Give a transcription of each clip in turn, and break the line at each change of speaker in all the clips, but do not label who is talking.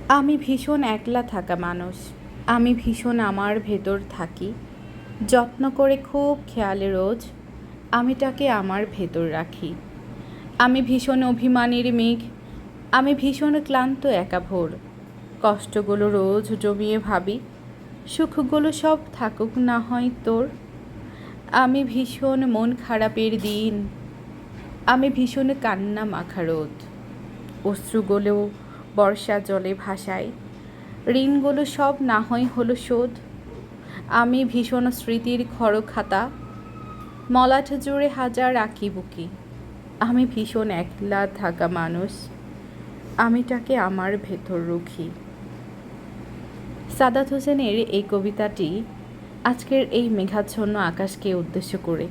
আমি ভীষণ একলা থাকা মানুষ। আমি ভীষণ আমার ভেতর থাকি, যত্ন করে খুব খেয়ালে রোজ আমিটাকে আমার ভেতর রাখি। আমি ভীষণ অভিমানীর মেঘ, আমি ভীষণ ক্লান্ত একা ভোর। কষ্টগুলো রোজ জমিয়ে ভাবি, সুখগুলো সব থাকুক না হয় তোর। আমি ভীষণ মন খারাপের দিন, আমি ভীষণ কান্না মাখা রোদ। অশ্রুগুলো বর্ষা জলে ভাসায়, ঋণগুলো সব না হয় হলো শোধ। আমি ভীষণ স্মৃতির খরখাতা, মলাট জুড়ে হাজার আঁকি বুকি। আমি ভীষণ একলা থাকা মানুষ, আমিটাকে আমার ভেতর রুখি। সাদাত হোসেনের এই কবিতাটি আজকের এই মেঘাচ্ছন্ন আকাশকে উদ্দেশ্য করে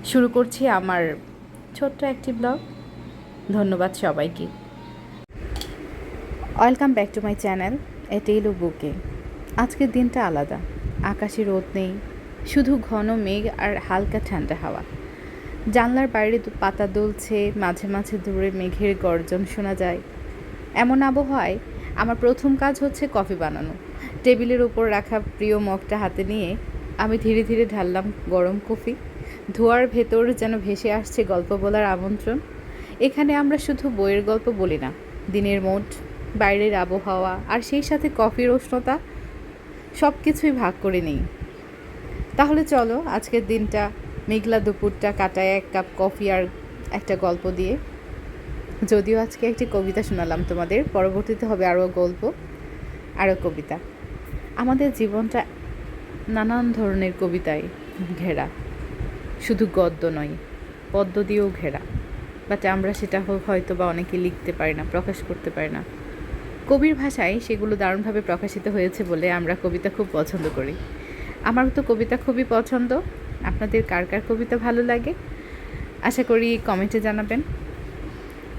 শুরু করছি আমার ছোট্ট একটি ব্লগ। ধন্যবাদ সবাইকে। Welcome back to my channel a tale of বুকে। আজকের দিনটা আলাদা, আকাশে রোদ নেই, শুধু ঘন মেঘ আর হালকা ঠান্ডা হাওয়া। জানলার বাইরে পাতা দুলছে, মাঝে মাঝে দূরে মেঘের গর্জন শোনা যায়। এমন আবহাওয়ায় আমার প্রথম কাজ হচ্ছে কফি বানানো। টেবিলের উপর রাখা প্রিয় মগটা হাতে নিয়ে আমি ধীরে ধীরে ঢাললাম গরম কফি। ধোঁয়ার ভেতর যেন ভেসে আসছে গল্প বলার আমন্ত্রণ। এখানে আমরা শুধু বইয়ের গল্প বলি না, দিনের মোট, বাইরের আবহাওয়া আর সেই সাথে কফির উষ্ণতা সব কিছুই ভাগ করে নিই। তাহলে চলো আজকের দিনটা, মেঘলা দুপুরটা কাটায় এক কাপ কফি আর একটা গল্প দিয়ে। যদিও আজকে একটি কবিতা শোনালাম তোমাদের, পরবর্তীতে হবে আরও গল্প, আরও কবিতা। আমাদের জীবনটা নানান ধরনের কবিতায় ঘেরা, শুধু গদ্য নয়, পদ্য দিয়েও ঘেরা। বাট আমরা সেটা হয়তো বা অনেকে লিখতে পারি না, প্রকাশ করতে পারি না। কবির ভাষায় সেগুলো দারুণভাবে প্রকাশিত হয়েছে বলে আমরা কবিতা খুব পছন্দ করি। আমার তো কবিতা খুবই পছন্দ। আপনাদের কার কার কবিতা ভালো লাগে আশা করি কমেন্টে জানাবেন।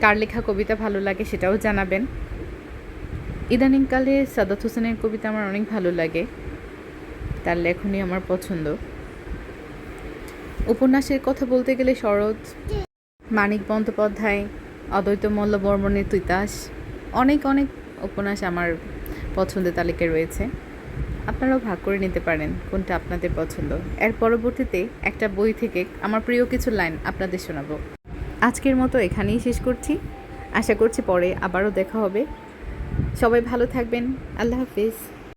কার লেখা কবিতা ভালো লাগে সেটাও জানাবেন। ইদানিংকালে সাদাত হোসেনের কবিতা আমার অনেক ভালো লাগে, তার লেখনী আমার পছন্দ। উপন্যাসের কথা বলতে গেলে শরৎ, মানিক বন্দ্যোপাধ্যায়, অদ্বৈত মল্ল বর্মণের তিতাস, অনেক অনেক উপন্যাস আমার পছন্দের তালিকায় রয়েছে। আপনারাও ভাগ করে নিতে পারেন কোনটা আপনাদের পছন্দ। এর পরবর্তীতে একটা বই থেকে আমার প্রিয় কিছু লাইন আপনাদের শোনাবো। আজকের মতো এখানেই শেষ করছি। আশা করছি পরে আবারও দেখা হবে। সবাই ভালো থাকবেন। আল্লাহ হাফিজ।